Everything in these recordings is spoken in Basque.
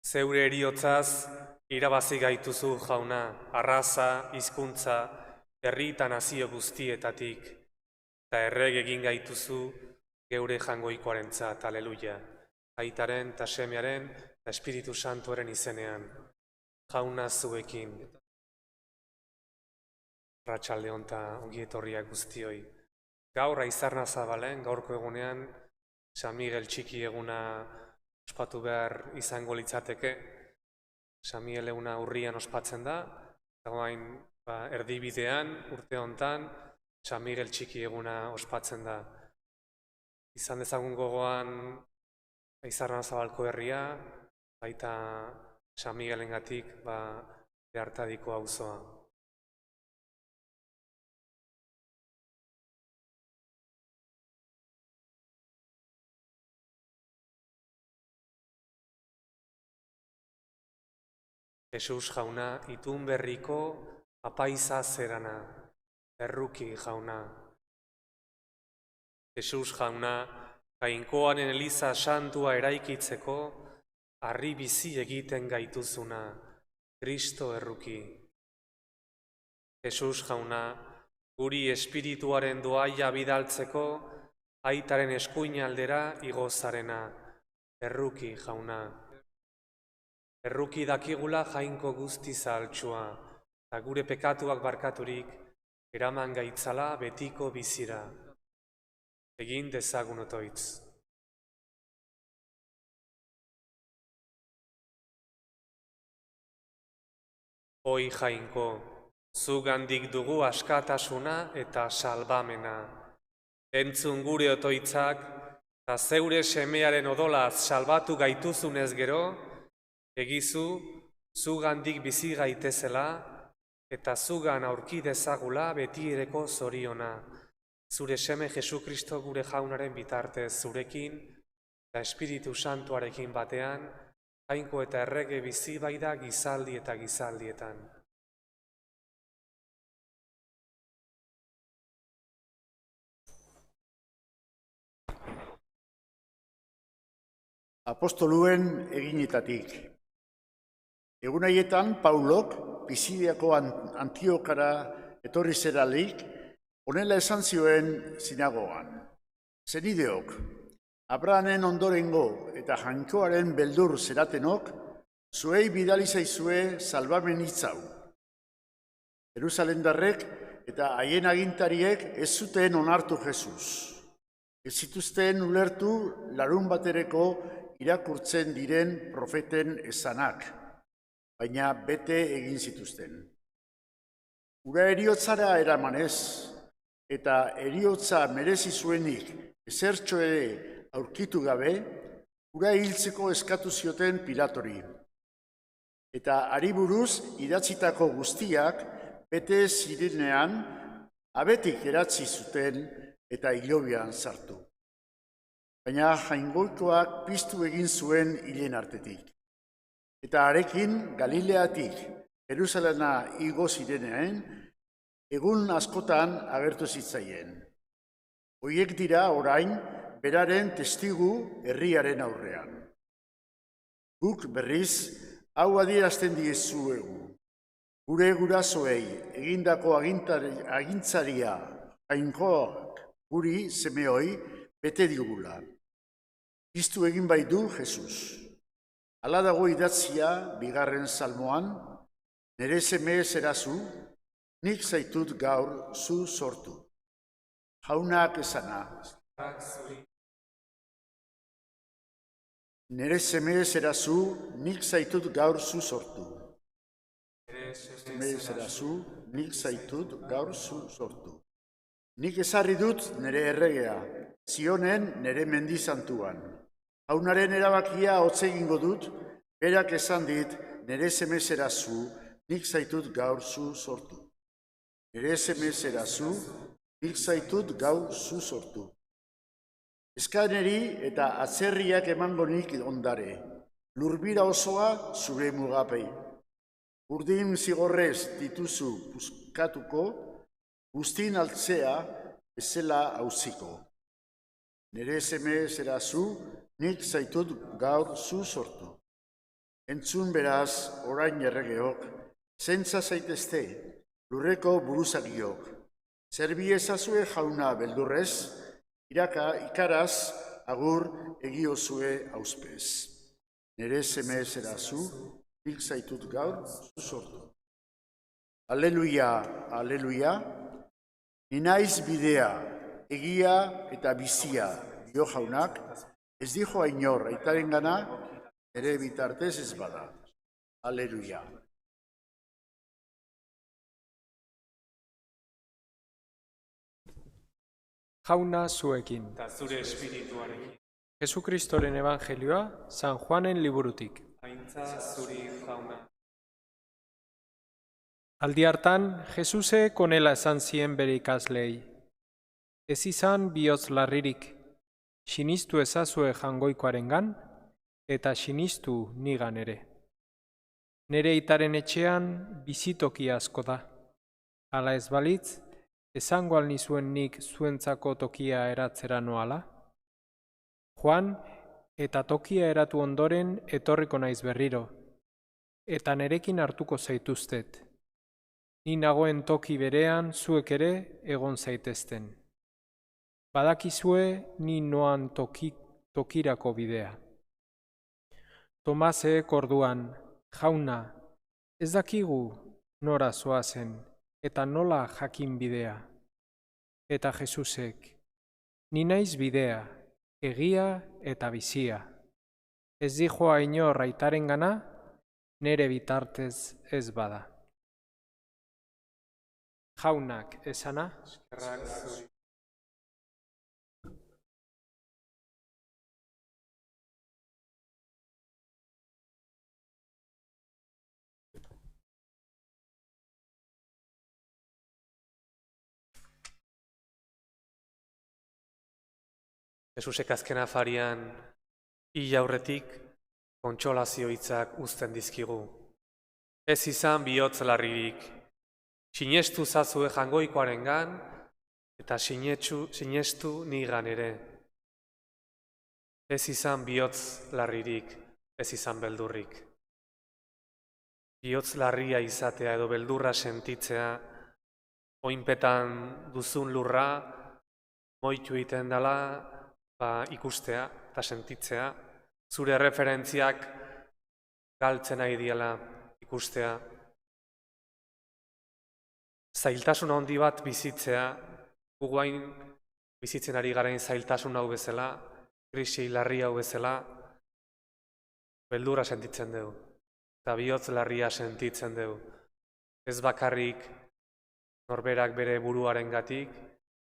Zeure eriotzaz, irabazi gaituzu jauna, arraza, hizkuntza, herri eta nazio guztietatik, eta errege egin gaituzu geure jangoikoarentzat, aleluia. Aitaren, eta Semearen, eta Espiritu Santuaren izenean, jauna zuekin. Arratsaldeon eta ongi etorriak guztioi. Gaur Aizarna Zabalen, gaurko egunean, San Miguel txiki eguna ospatu behar izango litzateke. San Miguel eguna urrian ospatzen da, eta orain erdibidean, urte hontan, San Miguel txiki eguna ospatzen da. Izan dezagun gogoan Aizarna Zabalko herria, baita San Miguelengatik Behartadiko auzoa. Jesus jauna, itun berriko apaiza zerana, erruki jauna. Jesus jauna, Jainkoaren Eliza santua eraikitzeko, harri bizi egiten gaituzuna, Kristo erruki. Jesus jauna, guri espirituaren doaia bidaltzeko, aitaren eskuinaldera igozarena, erruki jauna. Erruki dakigula jainko guzti zahaltsua, eta gure pekatuak barkaturik, eraman gaitzala betiko bizira. Egin dezagun otoitz. Oi jainko, zugandik dugu askatasuna eta salbamena. Entzun gure otoitzak, eta zeure semearen odolaz salbatu gaituzunez gero, egizu, zugandik bizi gaitezela, eta zugan aurki dezagula betiereko zoriona. Zure seme Jesukristo gure jaunaren bitartez zurekin, eta Espiritu Santuarekin batean, jainko eta errege bizi baida gizaldi eta gizaldietan. Apostoluen eginetatik. Egun haietan, Paulok, Pisidiako Antiokara etorri zeralik, honela esan zioen sinagogan. Zenideok, Abrahamen ondorengo eta jainkoaren beldur zeratenok, zuei bidali zaizue salbamen hitzau. Jerusalendarrek eta haien agintariek ez zuten onartu Jesus. Ez zituzten ulertu larun batereko irakurtzen diren profeten esanak, baina bete egin zituzten. Ura eriotzara eramanez, eta eriotza merezi zuenik ezertxo ere aurkitu gabe, ura hiltzeko eskatu zioten Pilatori. Eta hari buruz idatzitako guztiak bete zirenean, abetik eratzi zuten eta hilobian sartu. Baina jaingoikoak piztu egin zuen hilen artetik. Eta harekin Galileatik Jerusalena igo zirenean, egun askotan agertu zitzaien. Horiek dira orain beraren testigu herriaren aurrean. Guk berriz hau adierazten diezuegu. Gure gurasoei egindako agintzaria jainkoak guri semeoi bete digula. Piztu egin bai du Jesus. Hala dago idatzia bigarren salmoan, nere seme zerazu, nik zaitut gaur zu sortu. Jaunak esana. Nere seme zerazu, nik zaitut gaur zu sortu. Seme zerazu, nik zaitut gaur zu sortu. Nik ezarri dut nere erregea, Zionen nere mendizantuan. Jaunaren erabakia hotz egingo dut, berak esan dit, nere seme zerazu, nik zaitut gaur zu sortu. Nere seme zerazu, nik zaitut gaur zu sortu. Eskaneri eta atzerriak emango nik ondare, lurbira osoa zure mugapei. Urdin zigorrez dituzu puskatuko, guztin altzea ezela auziko. Nere seme zerazu, nik zaitut gaur zu sortu. Entzun beraz, orain erregeok, zentza zaitezte, lurreko buruzagiok. Zerbi ezazue jauna beldurrez, ikaraz agur egiozue auspez. Nere seme zerazu, hil zaitut gaur, zu sortu. Aleluia, aleluia, ni naiz bidea, egia eta bizia, dio jaunak, ez dijo ainor aitaren gana, ere bitartez ez bada. Aleluia. Jauna zuekin. Eta zure espirituarekin. Jesukristoren evangelioa, San Juanen liburutik. Aintza zuri jauna. Aldi hartan, Jesuse konela esan zien bere ikaslei. Ez izan bihotz larririk, sinistu ezazue jangoikoarengan, eta sinistu nigan ere. Nere itaren etxean bizitoki asko da. Hala ez balitz, esango alnizuen nik zuentzako tokia eratzera noala? Joan, eta tokia eratu ondoren etorriko naiz berriro, eta nerekin hartuko zaituztet. Ni nagoen toki berean zuek ere egon zaitezten. Badakizue ni noan tokirako bidea. Tomasek orduan, jauna, ez dakigu nora zoazen, eta nola jakin bidea. Eta Jesusek, ni naiz bidea, egia eta bizia. Ez dijoa inor aitaren gana, nere bitartez ez bada. Jaunak esana, Eskerrak zuri. Jesusek azken afarian hil aurretik kontsolazio hitzak uzten dizkigu. Ez izan bihotz larririk, sinestu zazue jangoikoarengan eta sinestu nigan ere. Ez izan bihotz larririk, ez izan beldurrik. Bihotz larria izatea edo beldurra sentitzea, oinpetan duzun lurra, moitu egiten dela, ikustea eta sentitzea, zure referentziak galtzen nahi diela ikustea. Zailtasun handi bat bizitzea, guain bizitzen ari garen zailtasun hau bezala, krisi larria hau bezala, beldurra sentitzen dugu, eta bihotz larria sentitzen dugu. Ez bakarrik norberak bere buruarengatik,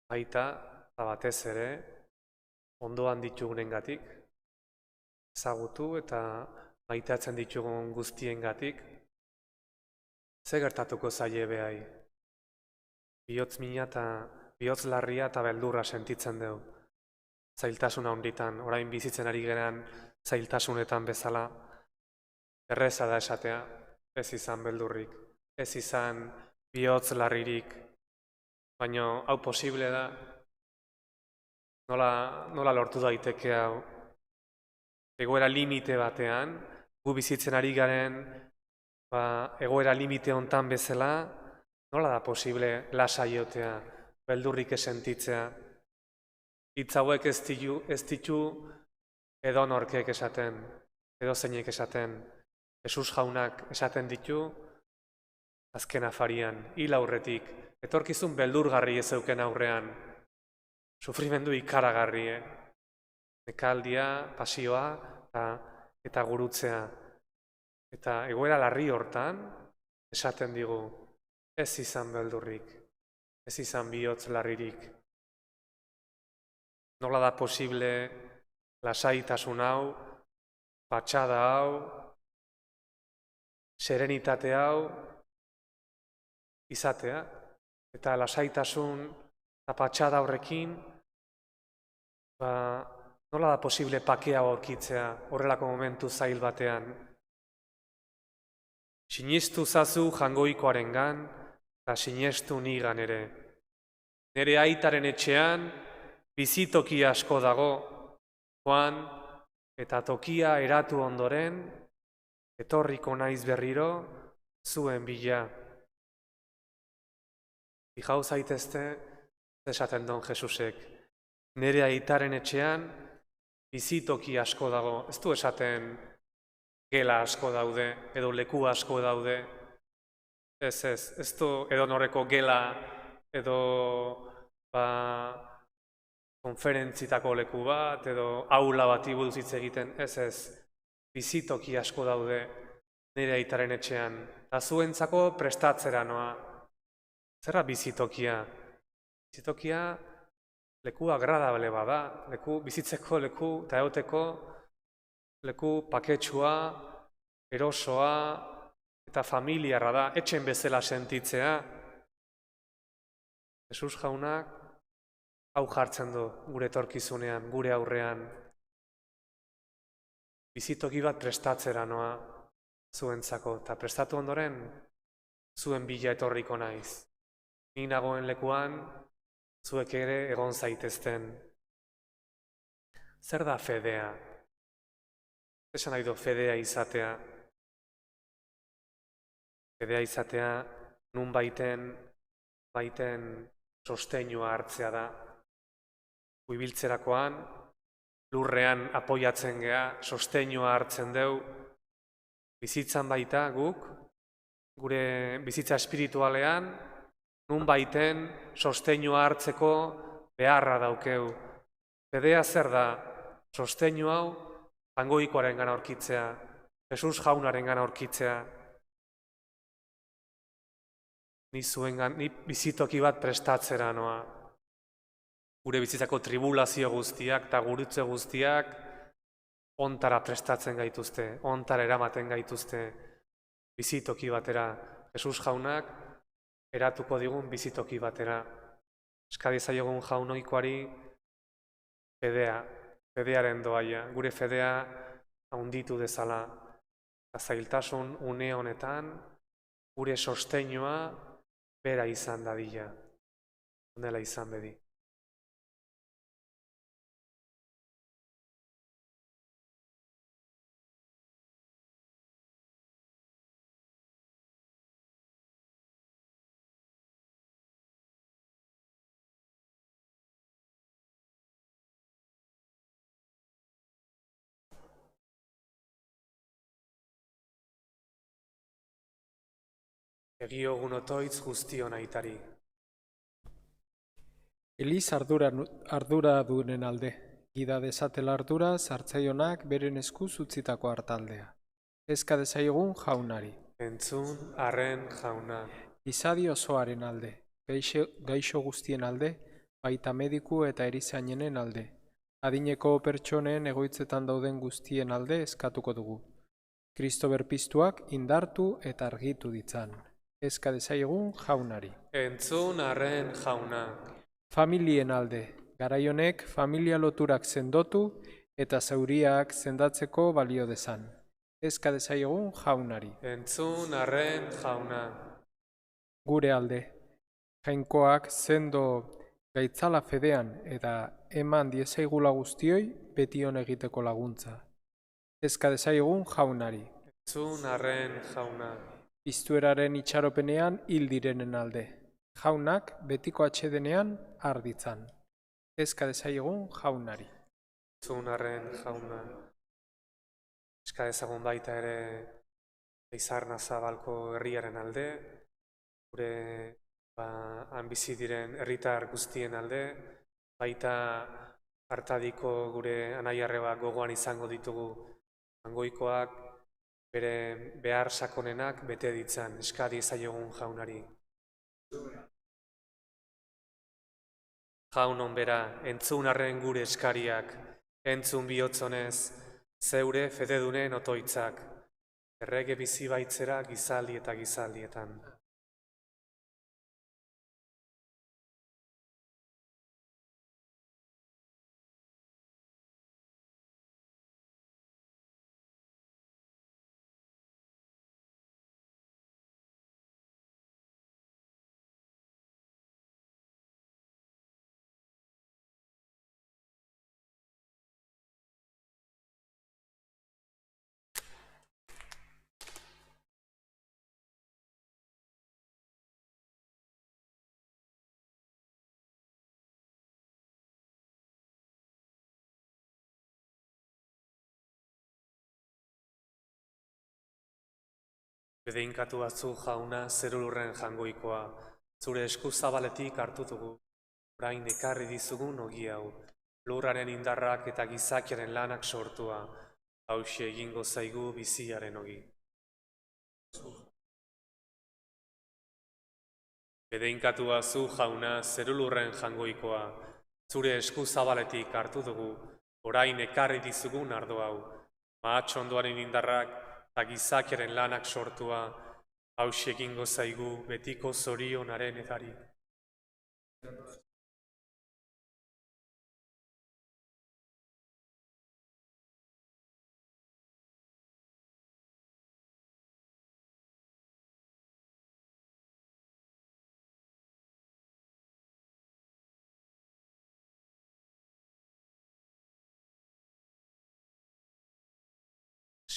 baita eta batez ere, ondoan ditugunengatik, ezagutu eta maitatzen ditugun guztiengatik, ze gertatuko zaie behai. Bihotz mina eta bihotz larria eta beldurra sentitzen dugu. Zailtasun handitan, orain bizitzen ari geran zailtasunetan bezala, erreza da esatea, ez izan beldurrik, ez izan bihotz larririk, baina hau posible da, nola lortu daiteke hau. Egoera limite batean, gu bizitzen ari garen egoera limite hontan bezala, nola da posible lasaiotea, beldurrik esentitzea. Hitz hauek ez ditu edo norkek esaten, edo zeinek esaten. Jesus jaunak esaten ditu, azken afarian, hil aurretik, etorkizun beldurgarri ez zeuken aurrean, sufrimendu ikaragarri, nekaldia, pasioa eta gurutzea. Eta egoera larri hortan, esaten digu, ez izan beldurrik, ez izan bihotz larririk. Nola da posible lasaitasun hau, patxada hau, serenitate hau izatea, eta lasaitasun eta patxada horrekin, nola da posible pakea aurkitzea horrelako momentu zail batean. Sinistu zazu jangoikoarengan, eta sinestu nigan ere. Nere aitaren etxean, bizitoki asko dago, joan, eta tokia eratu ondoren, etorriko naiz berriro zuen bila. Fijau zaitezte, esaten don Jesusek, nire aitaren etxean bizitoki asko dago, ez du esaten gela asko daude, edo leku asko daude, ez du edo norreko gela, edo konferentzitako leku bat, edo aula bati buruz hitz egiten, ez, bizitoki asko daude nire aitaren etxean, eta zuentzako prestatzera noa. Zerra bizitokia? Bizitokia leku agradable bada, bizitzeko leku eta egoteko leku paketsua, erosoa eta familiarra da, etxen bezala sentitzea. Jesus jaunak hau jartzen du gure etorkizunean, gure aurrean. Bizitoki bat prestatzera noa zuentzako, eta prestatu ondoren zuen bila etorriko naiz. Ni nagoen lekuan, zuek ere egon zaitezten. Zer da fedea? Esan nahi du fedea izatea. Fedea izatea nun baiten sosteinua hartzea da. Ibiltzerakoan, lurrean apoiatzen gea, sosteinua hartzen deu, bizitzan baita guk, gure bizitza espiritualean, nun baiten sosteinua hartzeko beharra daukeu. Fedea zer da? Sosteinu hau Jaungoikoaren gana aurkitzea, Jesus jaunaren gana aurkitzea. Ni bizitoki bat prestatzera noa. Gure bizitzako tribulazio guztiak eta gurutze guztiak ontara prestatzen gaituzte, ontara eramaten gaituzte bizitoki batera. Jesus jaunak eratuko digun bizitoki batera. Eska diezaiogun jaunoikoari fedearen doaia, gure fedea handitu dezala. Zailtasun une honetan, gure sosteinua bera izan dadila. Honela izan bedi. Egiogun otoitz guztion aitari. Eliz arduradunen alde, gida dezatela ardura sartzaionak beren eskuz utzitako hartaldea. Eska dezaiogun jaunari. Entzun arren jauna. Izadi osoaren alde, gaixo guztien alde, baita mediku eta erizainenen alde. Adineko pertsonen egoitzetan dauden guztien alde eskatuko dugu. Kristo berpiztuak indartu eta argitu ditzan. Eska dezaiegun jaunari. Entzun arren jauna. Familien alde, garaionek familia loturak sendotu eta zauriak sendatzeko balio dezan. Eska dezaiegun jaunari. Entzun arren jauna. Gure alde, jainkoak sendo gaitzala fedean eta eman diezaigula guztioi betion egiteko laguntza. Eska dezaiegun jaunari. Entzun arren jauna. Piztueraren itxaropenean hil direnen alde. Jaunak betiko atsedenean arditzan. Eska dezaiegun jaunari. Entzun arren jauna. Eska dezagun baita ere Izarna Zabalko herriaren alde, gure han bizi diren herritar guztien alde, baita Artadiko gure anai-arreba gogoan izango ditugu Jaungoikoak, bere behar sakonenak bete ditzan, eska diezaiogun jaunari. Jaun onbera, entzun arren gure eskariak, entzun bihotzonez, zeure fededunen otoitzak, errege bizi baitzera gizaldi eta gizaldietan. Bedeinkatu batzu jauna zerulurren jangoikoa, zure esku zabaletik hartu dugu, orain ekarri dizugun ogi hau, lurraren indarrak eta gizakiaren lanak sortua, hauxe egingo zaigu biziaren ogi. Bedeinkatu batzu jauna zerulurren jangoikoa, zure esku zabaletik hartu dugu, orain ekarri dizugun ardo hau, mahatxondoaren indarrak eta gizakiaren lanak sortua, hauxe egingo zaigu betiko zorionaren edari.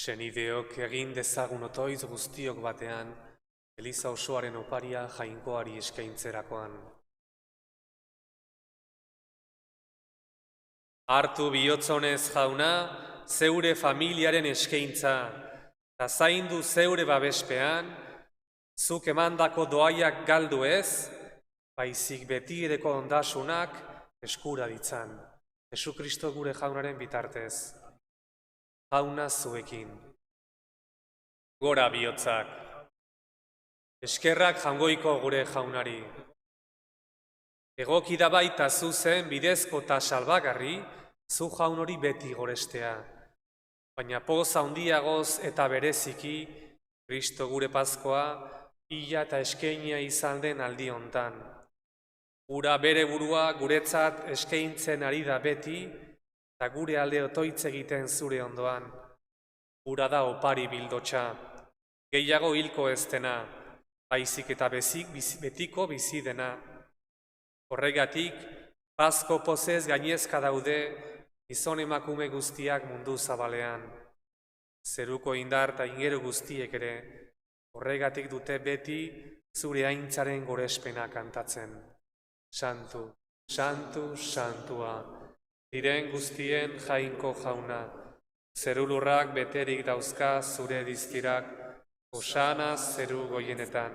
Senideok egin dezagun otoiz guztiok batean, Eliza osoaren oparia jainkoari eskaintzerakoan. Hartu bihotzonez jauna, zeure familiaren eskaintza, eta zaindu zeure babespean, zuk emandako doaiak galdu ez, baizik betireko ondasunak eskura ditzan. Jesukristo gure jaunaren bitartez. Jauna zuekin. Gora bihotzak. Eskerrak jangoiko gure jaunari. Egoki da baita zuzen bidezko eta salbagarri, zu jaun hori beti gorestea. Baina poz handiagoz eta bereziki, Kristo gure Paskoa, hila eta eskeinia izan den aldi hontan. Gura bere burua guretzat eskaintzen ari da beti, eta gure alde otoitz egiten zure ondoan. Gura da opari bildotxa, gehiago hilko ez dena, baizik eta betiko bizi dena. Horregatik, Pasko pozez gainezka daude, gizon emakume guztiak mundu zabalean. Zeruko indar eta ingeru guztiek ere, horregatik dute beti zure aintzaren gorespena kantatzen. Santu, santu, santua, diren guztien jainko jauna, zerulurrak beterik dauzka zure diztirak, osana zeru goienetan,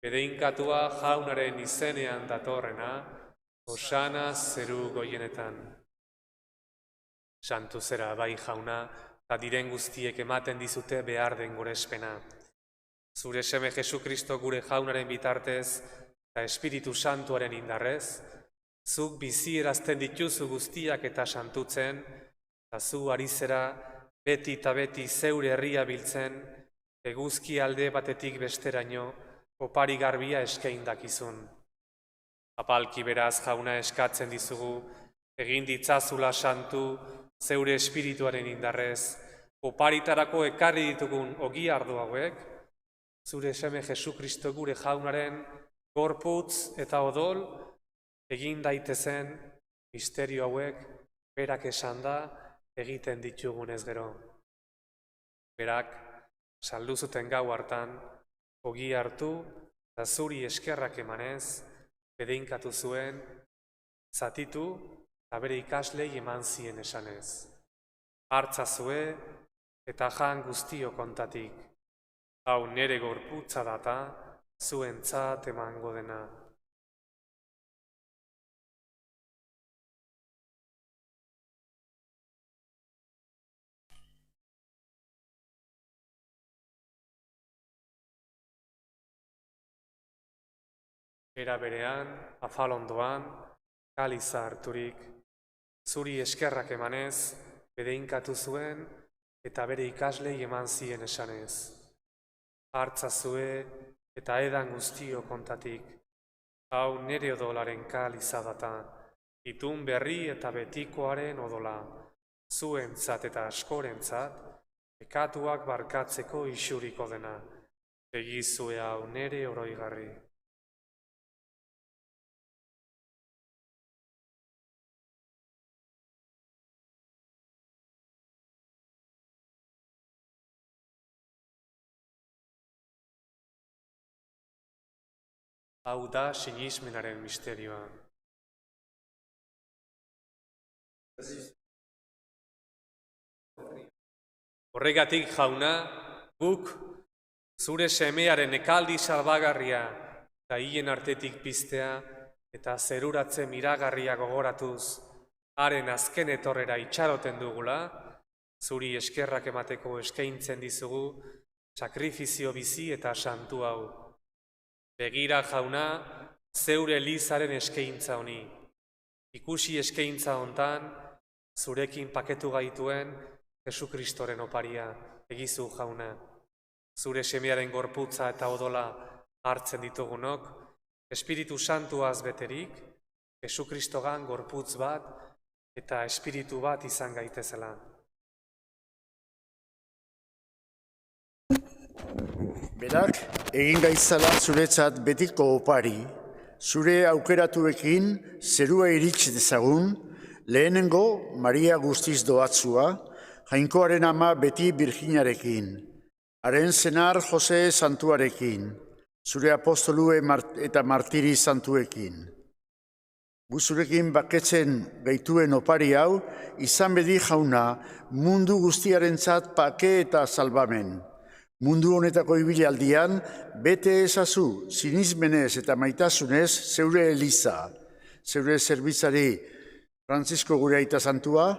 bedeinkatua jaunaren izenean datorrena, osana zeru goienetan. Santu zera bai jauna, eta diren guztiek ematen dizute behar den gorespena. Zure seme Jesukristo gure jaunaren bitartez, eta Espiritu Santuaren indarrez, zuk bizi erazten dituzu guztiak eta santutzen, eta zu ari zera beti eta beti zeure herria biltzen, eguzki alde batetik besteraino, opari garbia eskain dakizun. Apalki beraz jauna eskatzen dizugu, egin ditzazula santu, zeure espirituaren indarrez, oparitarako ekarri ditugun ogi ardo hauek, zure seme Jesukristo gure jaunaren gorputz eta odol, egin daitezen misterio hauek, berak esan da, egiten ditugunez gero. Berak, saldu zuten gau hartan, ogi hartu, eta zuri eskerrak emanez, bedeinkatu zuen, zatitu, eta bere ikaslei eman zien esanez. Hartzazue, eta jan guztio kontatik, hau nere gorputza data, zuentzat emango dena. Era berean, afalondoan, kaliza harturik, zuri eskerrak emanez, bedeinkatu zuen, eta bere ikaslei eman zien esanez. Hartzazue, eta edan guztio kontatik, hau nere odolaren kaliza data, itun berri eta betikoaren odola, zuentzat eta askorentzat, pekatuak barkatzeko isuriko dena, egizue hau nere oroigarri. Hau da sinismenaren misterioa. Horregatik jauna, guk zure semearen ekaldi salbagarria eta hien artetik piztea eta zeruratze miragarria gogoratuz, haren azken etorrera itxaroten dugula, zuri eskerrak emateko eskaintzen dizugu, sakrifizio bizi eta santu hau. Begira jauna, zeure Elizaren eskaintza honi. Ikusi eskaintza hontan, zurekin paketu gaituen Jesukristoren oparia, egizu jauna. Zure semearen gorputza eta odola hartzen ditugunok, Espiritu Santuaz beterik, Jesukristogan gorputz bat eta espiritu bat izan gaitezela. Berak, egin gaitzala zuretzat betiko opari, zure aukeratuekin zerua irits dezagun, lehenengo Maria guztiz doatzua, Jainkoaren ama beti Birginarekin, haren senar Jose santuarekin, zure apostolu eta martiri santuekin. Buzurekin baketzen gaituen opari hau, izan bedi jauna mundu guztiarentzat pake eta salbamen. Mundu honetako ibilaldian, bete ezazu, sinismenez eta maitasunez, zeure Eliza, zeure zerbitzari Francisco gure aita santua,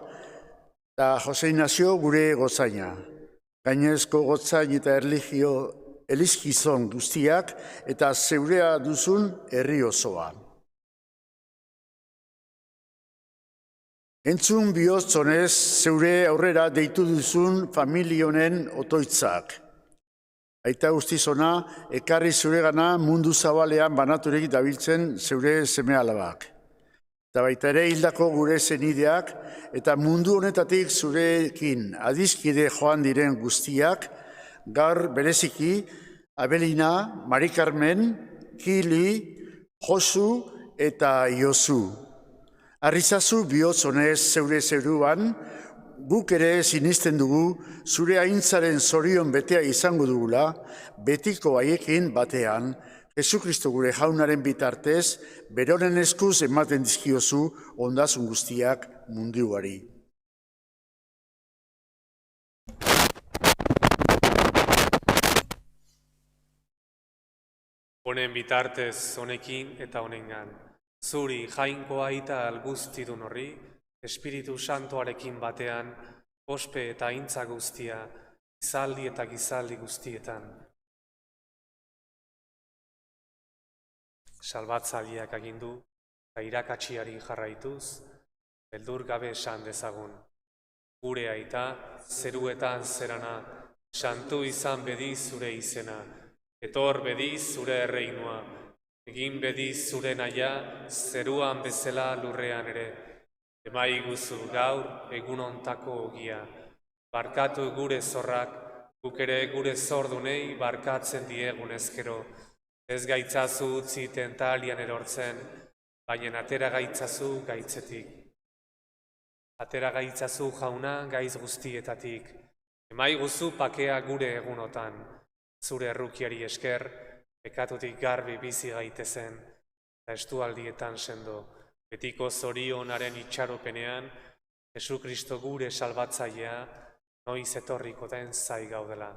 eta Jose Ignacio gure gotzaina. Gainezko gotzain eta erlijio elizkizon guztiak eta zeurea duzun herri osoa. Entzun bihotzonez zeure aurrera deitu duzun familionen otoitzak. Aita guztizona, ekarri zuregana mundu zabalean banaturik dabiltzen zeure seme-alabak. Eta baita ere hildako gure zenideak eta mundu honetatik zurekin adizkide joan diren guztiak, gaur bereziki Abelina, Mari Carmen, Kili, Josu eta Iosu. Arrizazu bihotzonez zeure zeruan, guk ere sinisten dugu zure aintzaren zorion betea izango dugula, betiko haiekin batean, Jesukristo gure jaunaren bitartez, beronen eskuz ematen dizkiozu ondasun guztiak munduari. Honen bitartez honekin eta honengan, zuri jainkoa eta alguztidun horri, Espiritu Santuarekin batean, ospe eta aintza guztia, gizaldi eta gizaldi guztietan. Salbatzaileak agindu, eta irakatsiari jarraituz, beldur gabe esan dezagun. Gure aita, zeruetan zerana, santu izan bedi zure izena, etor bedi zure erreinua, egin bedi zure naia, zeruan bezala lurrean ere. Emai guzu gaur egun ontako ogia, barkatu gure zorrak, guk ere gure zordunei barkatzen diegun ezkero, ez gaitzazu utzi tentalian erortzen, baina atera gaitzazu gaitzetik. Atera gaitzazu jauna gaiz guztietatik, emai guzu pakea gure egunotan, zure errukiari esker, pekatutik garbi bizi gaitezen, eta estualdietan sendo. Betiko zorionaren itxaropenean, Jesukristo gure salbatzailea, noiz etorriko den zai gaudela.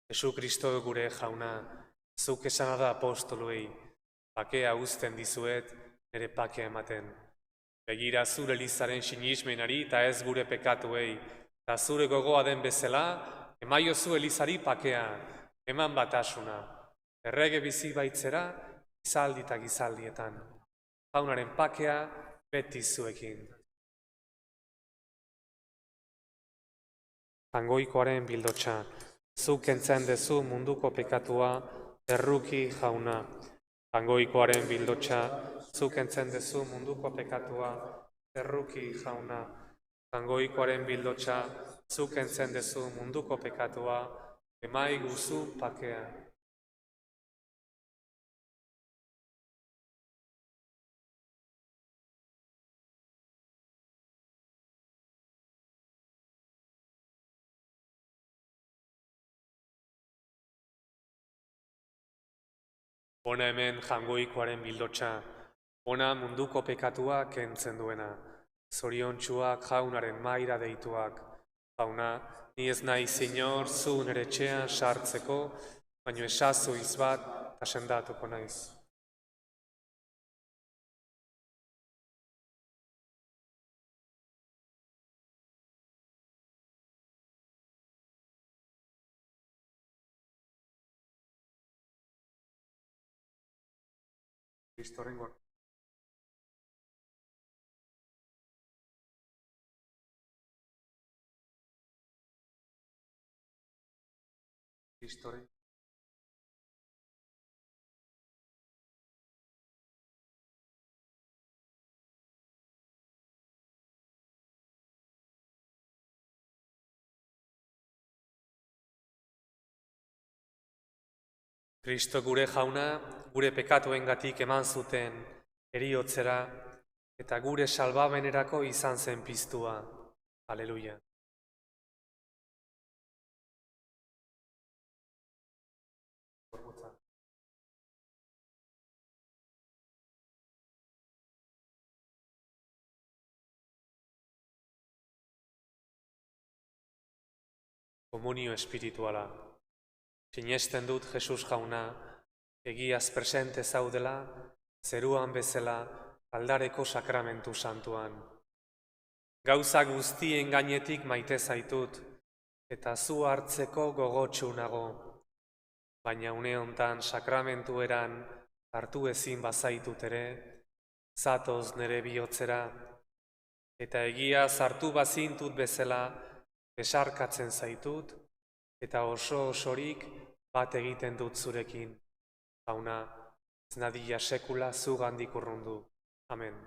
Jesukristo gure jauna, zuk esana da apostoluei, pakea uzten dizuet, nire pakea ematen. Begira zure Elizaren sinismenari eta ez gure pekatuei, eta zure gogoa den bezala, emaiozu Elizari pakea, eman batasuna. Errege bizi baitzera, gizaldi eta gizaldietan. Jaunaren pakea beti zuekin. Jangoikoaren bildotxa, zuk kentzen dezu munduko pekatua, erruki jauna. Jangoikoaren bildotxa, zuk kentzen dezu munduko pekatua, erruki jauna. Jangoikoaren bildotxa, zuk kentzen dezu munduko pekatua, emai guzu pakea. Ona hemen jangoikoaren bildotxa, ona munduko pekatua kentzen duena, zoriontsuak jaunaren maira deituak, Jauna, ni ez nahi, Señor, zu nire etxean sartzeko, baino esazu hitz bat, eta sendatuko naiz. Kristorengoak. Kristoren. Kristo gure jauna, gure pekatuengatik eman zuten heriotzera, eta gure salbamenerako izan zen piztua. Aleluia. Komunio espirituala. Sinesten dut Jesus jauna, egiaz presente zaudela, zeruan bezala, aldareko sakramentu santuan. Gauza guztien gainetik maite zaitut, eta zu hartzeko gogotsu nago. Baina une hontan sakramentu eran hartu ezin bazaitut ere, zatoz nere bihotzera, eta egiaz hartu bazintut bezala, besarkatzen zaitut, eta oso-osorik bat egiten dut zurekin. Jauna, ez nadia sekula zugandik urrundu. Amen.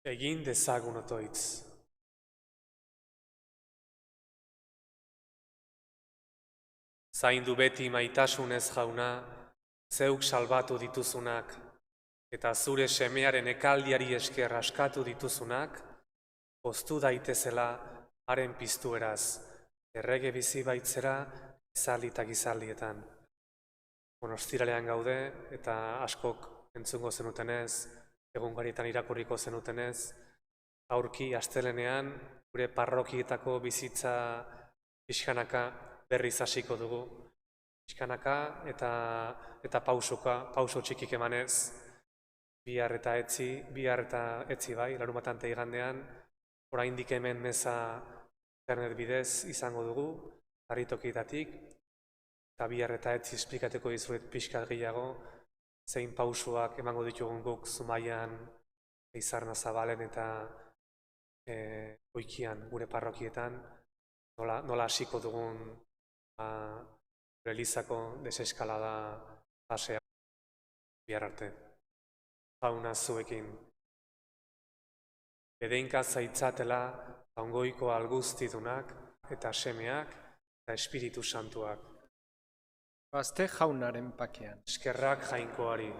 Egin dezagun otoitz. Zaindu beti maitasunez jauna, zeuk salbatu dituzunak, eta zure semearen ekaldiari esker askatu dituzunak, poztu daitezela haren piztueraz, errege bizi baitzera gizaldi eta gizaldietan. Ostiralean gaude eta askok entzungo zenutenez, egungarietan irakurriko zenutenez, aurki astelenean gure parrokietako bizitza pixkanaka berriz hasiko dugu. Pixkanaka eta pauso txikik emanez, bihar eta etzi bai, larunbatan eta igandean, oraindik hemen meza internet bidez izango dugu, harritokietatik, eta bihar eta etzi esplikateko dizuet pixkat gehiago, zein pausuak emango ditugun guk Zumaian, Eizarna Zabalen eta Oikian gure parrokietan, nola hasiko dugun Elizako deseskalada pasea bihar arte. Jauna zuekin. Edeinka zaitzatela ongoiko alguztidunak eta semeak eta Espiritu Santuak. Gazte jaunaren pakean. Eskerrak jainkoari.